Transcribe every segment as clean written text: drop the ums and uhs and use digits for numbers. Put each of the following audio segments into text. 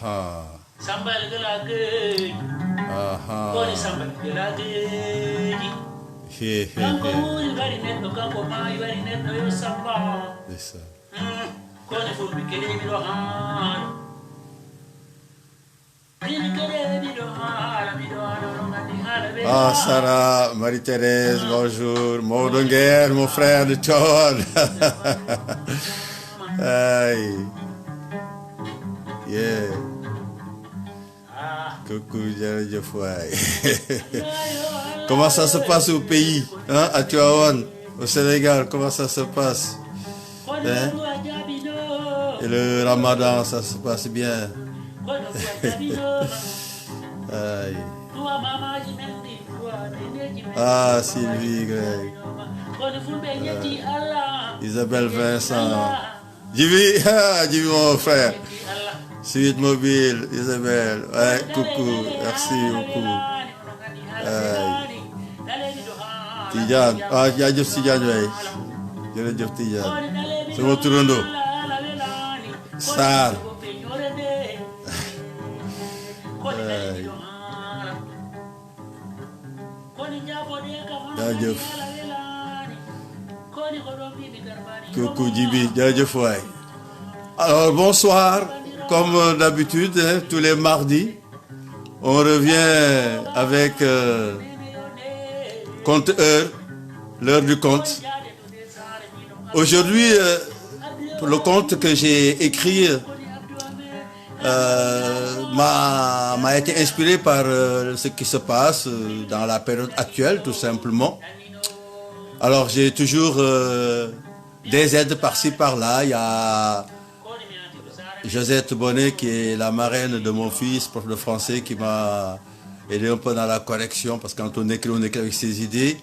Aha. Sambal gelage. Aha. Koni sambal gelage. He he Kanko he. muri bari neto kanko mai bari neto yo samba. C'est ça. Koni fumbi kede biro hano. Bini kede biro hano ngati hala be. Ah, Sarah, Marie-Thérèse, bonjour. Maud Nguer, mon frère de Tchon. Aïe. Yeah. Coucou, Djadjef, ouais. Comment ça se passe au pays, hein, à Tivaouane, au Sénégal? Comment ça se passe, hein? Et le Ramadan, ça se passe bien. Aïe. Ah, Sylvie, Greg. Isabelle Vincent. Jivi, Jivi, mon frère. Suite mobile, Isabelle. Ouais, coucou, merci beaucoup. Tidiane, ah, Jadjef Tidiane, ouais. Jadjef Tidiane. C'est mon tourneau. Sar. Jadjef. Coucou, Jibi, Jadjef, ouais. Alors, bonsoir. Comme d'habitude, hein, tous les mardis, on revient avec compte-heure, l'heure du conte. Aujourd'hui, le conte que j'ai écrit m'a été inspiré par ce qui se passe dans la période actuelle, tout simplement. Alors, j'ai toujours des aides par-ci, par-là. Il y a Josette Bonnet, qui est la marraine de mon fils, prof de français, qui m'a aidé un peu dans la correction, parce que quand on écrit avec ses idées.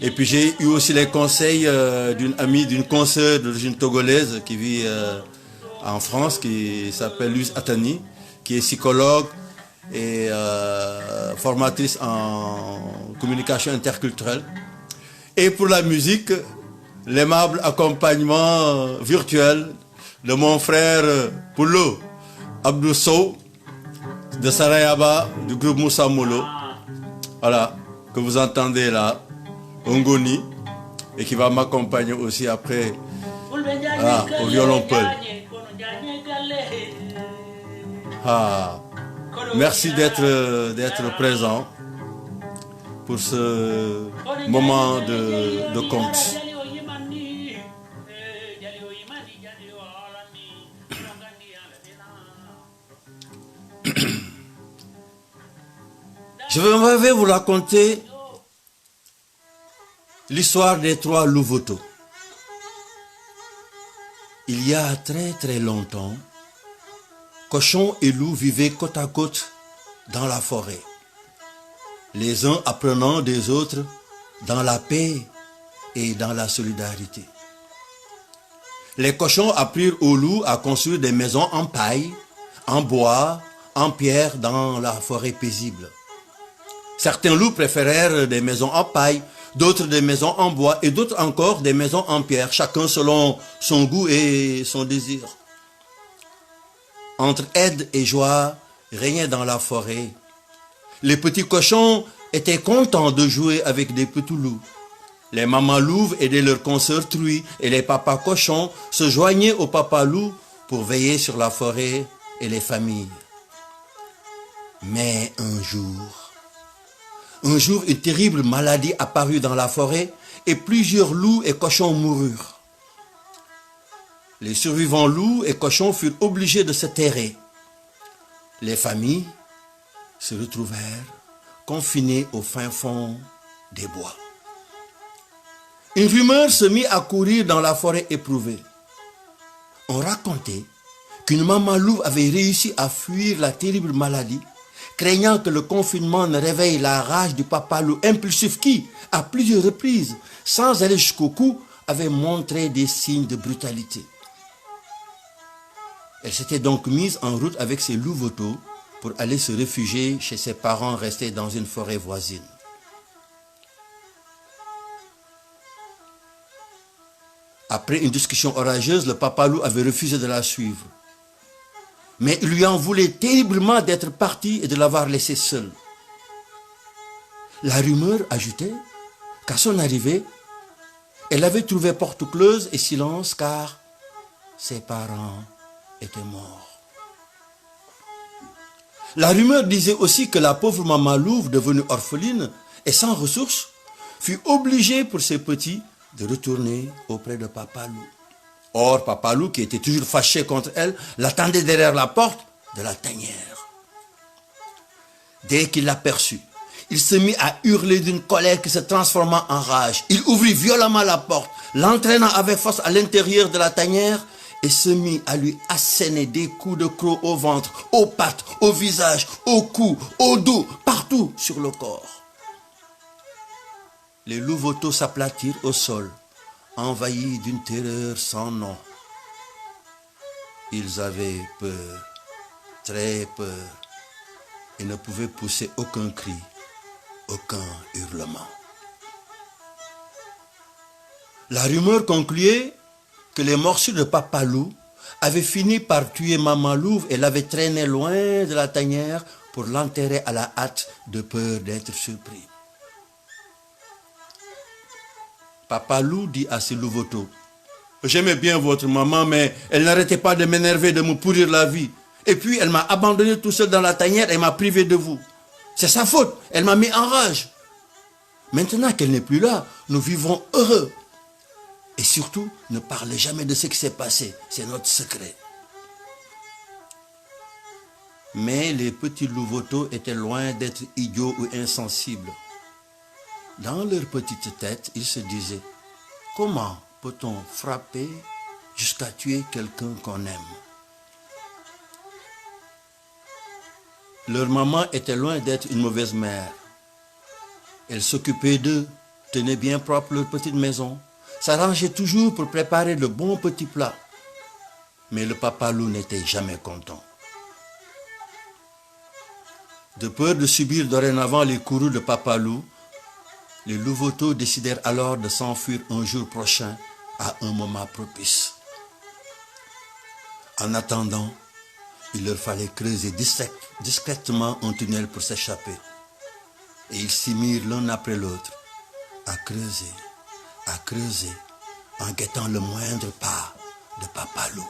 Et puis j'ai eu aussi les conseils d'une amie, d'une consoeur d'origine togolaise qui vit en France, qui s'appelle Luz Atani, qui est psychologue et formatrice en communication interculturelle. Et pour la musique, l'aimable accompagnement virtuel de mon frère Poulo Abdou Sow de Sarayaba du groupe Moussa Molo, voilà, que vous entendez là, Ongoni, et qui va m'accompagner aussi après au violon Peul. Ah, merci d'être présent pour ce moment de conte. Je vais vous raconter l'histoire des trois louveteaux. Il y a très très longtemps, cochon et loup vivaient côte à côte dans la forêt, les uns apprenant des autres dans la paix et dans la solidarité. Les cochons apprirent aux loups à construire des maisons en paille, en bois, en pierre dans la forêt paisible. Certains loups préférèrent des maisons en paille, d'autres des maisons en bois et d'autres encore des maisons en pierre, chacun selon son goût et son désir. Entre aide et joie régnait dans la forêt. Les petits cochons étaient contents de jouer avec des petits loups. Les mamans louves aidaient leurs consoeurs truies et les papas cochons se joignaient aux papas loups pour veiller sur la forêt et les familles. Mais un jour, une terrible maladie apparut dans la forêt et plusieurs loups et cochons moururent. Les survivants loups et cochons furent obligés de se terrer. Les familles se retrouvèrent confinées au fin fond des bois. Une rumeur se mit à courir dans la forêt éprouvée. On racontait qu'une maman louve avait réussi à fuir la terrible maladie, craignant que le confinement ne réveille la rage du papa loup impulsif qui, à plusieurs reprises, sans aller jusqu'au cou, avait montré des signes de brutalité. Elle s'était donc mise en route avec ses louveteaux pour aller se réfugier chez ses parents restés dans une forêt voisine. Après une discussion orageuse, le papa loup avait refusé de la suivre. mais il lui en voulait terriblement d'être parti et de l'avoir laissé seul. La rumeur ajoutait qu'à son arrivée, elle avait trouvé porte close et silence car ses parents étaient morts. La rumeur disait aussi que la pauvre maman Louve, devenue orpheline et sans ressources, fut obligée pour ses petits de retourner auprès de Papa Loup. Or, Papa Loup, qui était toujours fâché contre elle, l'attendait derrière la porte de la tanière. Dès qu'il l'aperçut, il se mit à hurler d'une colère qui se transforma en rage. Il ouvrit violemment la porte, l'entraînant avec force à l'intérieur de la tanière et se mit à lui asséner des coups de croc au ventre, aux pattes, au visage, au cou, au dos, partout sur le corps. Les louveteaux s'aplatirent au sol, envahis d'une terreur sans nom. Ils avaient peur, très peur, et ne pouvaient pousser aucun cri, aucun hurlement. La rumeur concluait que les morsures de Papa Loup avaient fini par tuer Maman Louve et l'avaient traîné loin de la tanière pour l'enterrer à la hâte de peur d'être surpris. Papa Loup dit à ses louveteaux: « J'aimais bien votre maman, mais elle n'arrêtait pas de m'énerver, de me pourrir la vie. Et puis elle m'a abandonné tout seul dans la tanière et m'a privé de vous. C'est sa faute, elle m'a mis en rage. Maintenant qu'elle n'est plus là, nous vivrons heureux. Et surtout, ne parlez jamais de ce qui s'est passé, c'est notre secret. » Mais les petits louveteaux étaient loin d'être idiots ou insensibles. Dans leur petite tête, ils se disaient: comment peut-on frapper jusqu'à tuer quelqu'un qu'on aime? Leur maman était loin d'être une mauvaise mère. Elle s'occupait d'eux, tenait bien propre leur petite maison, s'arrangeait toujours pour préparer de bons petits plats. Mais le Papa Loup n'était jamais content. De peur de subir dorénavant les courroux de Papa Loup, les louveteaux décidèrent alors de s'enfuir un jour prochain à un moment propice. En attendant, il leur fallait creuser discrètement un tunnel pour s'échapper. Et ils s'y mirent l'un après l'autre à creuser, en guettant le moindre pas de Papa Loup.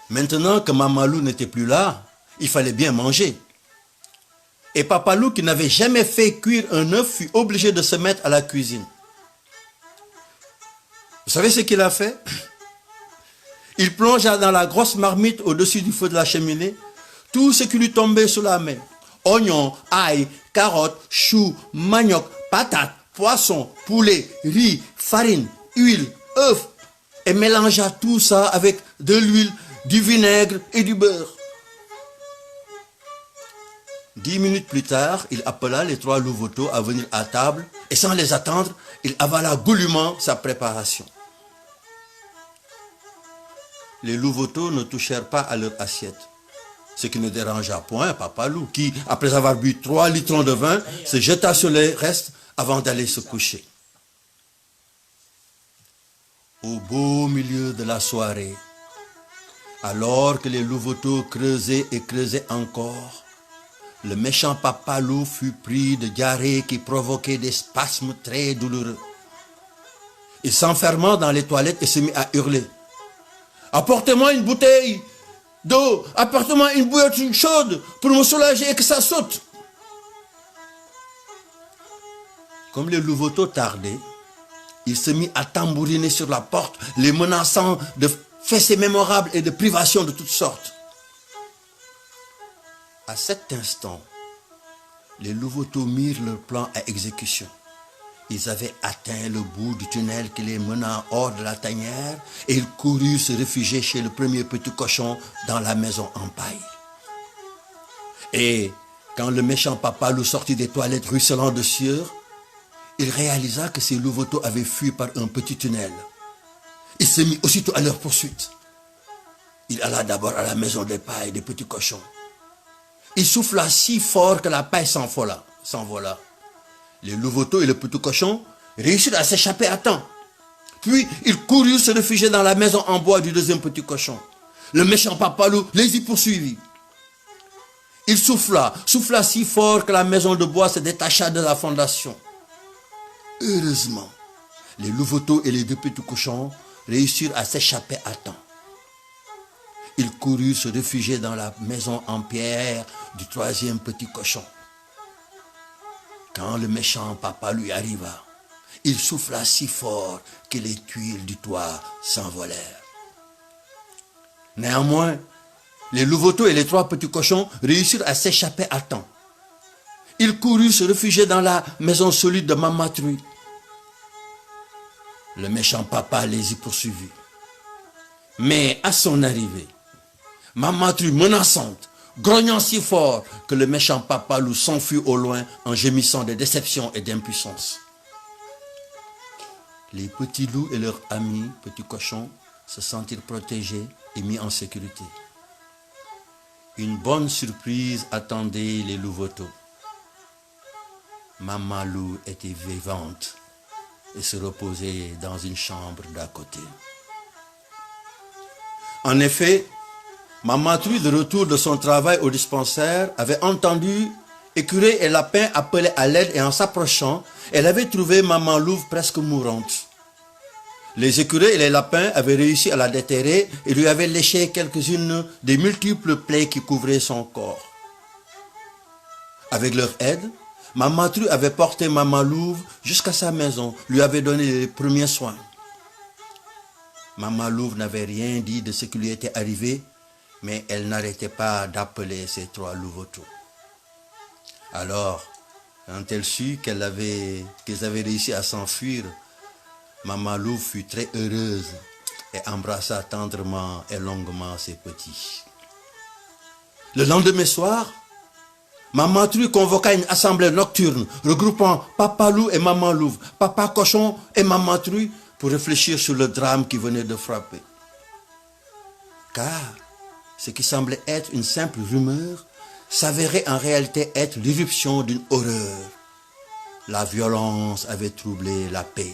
Maintenant que Maman Loup n'était plus là, il fallait bien manger. Et Papa Loup, qui n'avait jamais fait cuire un œuf, fut obligé de se mettre à la cuisine. Vous savez ce qu'il a fait? Il plongea dans la grosse marmite au-dessus du feu de la cheminée tout ce qui lui tombait sous la main. Oignons, ail, carottes, choux, manioc, patates, poissons, poulet, riz, farine, huile, œufs. Et mélangea tout ça avec de l'huile, du vinaigre et du beurre. 10 minutes plus tard, il appela les 3 louveteaux à venir à table et sans les attendre, il avala goulûment sa préparation. Les louveteaux ne touchèrent pas à leur assiette, ce qui ne dérangea point Papa Loup qui, après avoir bu 3 litrons de vin, se jeta sur les restes avant d'aller se coucher. Au beau milieu de la soirée, alors que les louveteaux creusaient et creusaient encore, le méchant Papa Loup fut pris de diarrhée qui provoquait des spasmes très douloureux. Il s'enferma dans les toilettes et se mit à hurler: « Apportez-moi une bouteille d'eau, apportez-moi une bouillotte chaude pour me soulager et que ça saute. » Comme les louveteaux tardaient, il se mit à tambouriner sur la porte, les menaçant de fessées mémorables et de privations de toutes sortes. À cet instant, les louveteaux mirent leur plan à exécution. Ils avaient atteint le bout du tunnel qui les mena hors de la tanière et ils coururent se réfugier chez le premier petit cochon dans la maison en paille. Et quand le méchant Papa Loup sortit des toilettes ruisselant de sueur, il réalisa que ces louveteaux avaient fui par un petit tunnel. Il se mit aussitôt à leur poursuite. Il alla d'abord à la maison des pailles des petits cochons. Il souffla si fort que la paille s'envola. Les louveteaux et le petit cochon réussirent à s'échapper à temps. Puis ils coururent se réfugier dans la maison en bois du deuxième petit cochon. Le méchant papa loup les y poursuivit. Il souffla si fort que la maison de bois se détacha de la fondation. Heureusement, les louveteaux et les deux petits cochons réussirent à s'échapper à temps. Ils coururent se réfugier dans la maison en pierre du troisième petit cochon. Quand le méchant papa lui arriva, il souffla si fort que les tuiles du toit s'envolèrent. Néanmoins, les louveteaux et les trois petits cochons réussirent à s'échapper à temps. Ils coururent se réfugier dans la maison solide de Maman Truie. Le méchant papa les y poursuivit. Mais à son arrivée, Maman Truie menaçante, grognant si fort que le méchant papa loup s'enfuit au loin en gémissant de déception et d'impuissance. Les petits loups et leurs amis, petits cochons, se sentirent protégés et mis en sécurité. Une bonne surprise attendait les louveteaux. Maman loup était vivante et se reposait dans une chambre d'à côté. En effet, Maman Truie, de retour de son travail au dispensaire, avait entendu écureuils et lapins appeler à l'aide et en s'approchant, elle avait trouvé Maman Louve presque mourante. Les écureuils et les lapins avaient réussi à la déterrer et lui avaient léché quelques-unes des multiples plaies qui couvraient son corps. Avec leur aide, Maman Truie avait porté Maman Louve jusqu'à sa maison, lui avait donné les premiers soins. Maman Louve n'avait rien dit de ce qui lui était arrivé, mais elle n'arrêtait pas d'appeler ses trois louveteaux. Alors, quand elle sut qu'ils avaient réussi à s'enfuir, Maman Louve fut très heureuse et embrassa tendrement et longuement ses petits. Le lendemain soir, Maman Truie convoqua une assemblée nocturne regroupant Papa Loup et Maman Louve, Papa Cochon et Maman Truie pour réfléchir sur le drame qui venait de frapper. Car ce qui semblait être une simple rumeur s'avérait en réalité être l'irruption d'une horreur. La violence avait troublé la paix.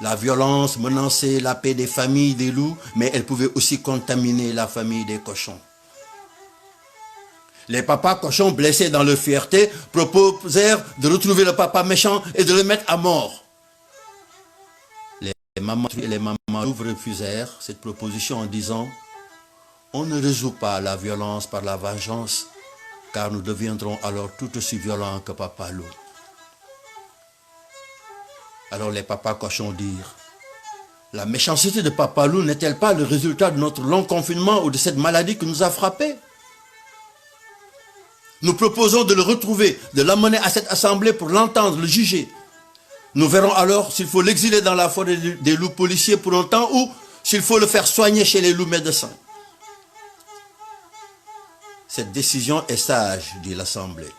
La violence menaçait la paix des familles des loups, mais elle pouvait aussi contaminer la famille des cochons. Les papas cochons, blessés dans leur fierté, proposèrent de retrouver le papa méchant et de le mettre à mort. Les mamans et les mamans louves refusèrent cette proposition en disant: on ne résout pas la violence par la vengeance, car nous deviendrons alors tout aussi violents que Papa Loup. Alors les papas cochons dirent: la méchanceté de Papa Loup n'est-elle pas le résultat de notre long confinement ou de cette maladie qui nous a frappés? Nous proposons de le retrouver, de l'amener à cette assemblée pour l'entendre, le juger. Nous verrons alors s'il faut l'exiler dans la forêt des loups policiers pour un temps ou s'il faut le faire soigner chez les loups médecins. Cette décision est sage, dit l'assemblée.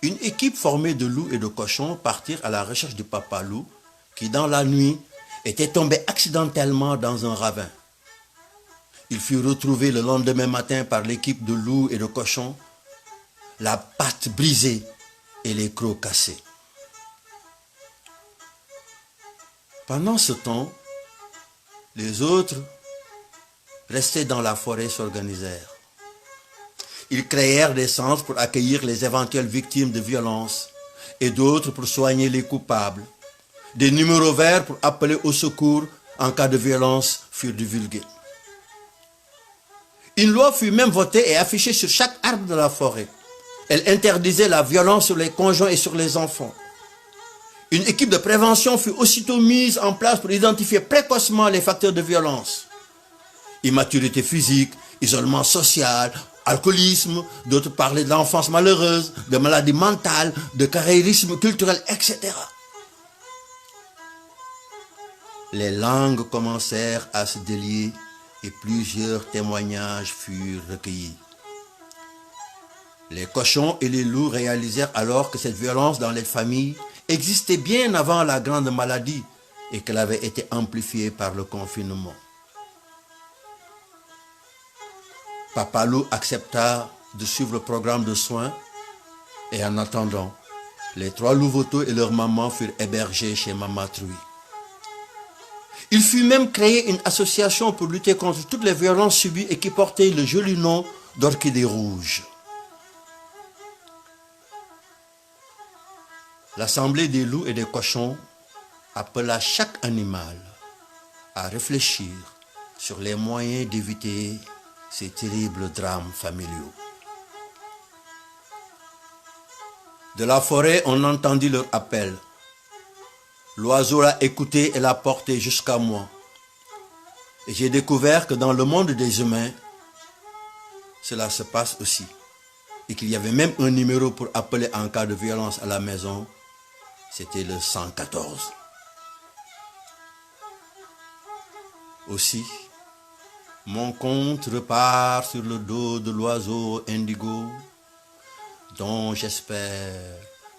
Une équipe formée de loups et de cochons partirent à la recherche du papa loup qui, dans la nuit, était tombé accidentellement dans un ravin. Il fut retrouvé le lendemain matin par l'équipe de loups et de cochons, la patte brisée et les crocs cassés. Pendant ce temps, les autres, restés dans la forêt, s'organisèrent. Ils créèrent des centres pour accueillir les éventuelles victimes de violences et d'autres pour soigner les coupables. Des numéros verts pour appeler au secours en cas de violence furent divulgués. Une loi fut même votée et affichée sur chaque arbre de la forêt. Elle interdisait la violence sur les conjoints et sur les enfants. Une équipe de prévention fut aussitôt mise en place pour identifier précocement les facteurs de violence. Immaturité physique, isolement social, alcoolisme, d'autres parlaient de l'enfance malheureuse, de maladies mentales, de carriérisme culturel, etc. Les langues commencèrent à se délier et plusieurs témoignages furent recueillis. Les cochons et les loups réalisèrent alors que cette violence dans les familles existait bien avant la grande maladie et qu'elle avait été amplifiée par le confinement. Papa Loup accepta de suivre le programme de soins et en attendant, les trois louveteaux et leur maman furent hébergés chez Maman Truie. Il fut même créé une association pour lutter contre toutes les violences subies et qui portait le joli nom d'Orchidée Rouge. L'Assemblée des loups et des cochons appela chaque animal à réfléchir sur les moyens d'éviter ces terribles drames familiaux. De la forêt, on entendit leur appel. L'oiseau l'a écouté et l'a porté jusqu'à moi. Et j'ai découvert que dans le monde des humains, cela se passe aussi. Et qu'il y avait même un numéro pour appeler en cas de violence à la maison. C'était le 114. Aussi, mon conte repart sur le dos de l'oiseau indigo, dont j'espère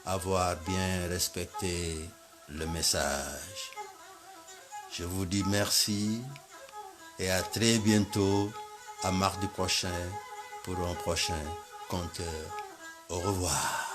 avoir bien respecté le message. Je vous dis merci et à très bientôt, à mardi prochain, pour un prochain conteur. Au revoir.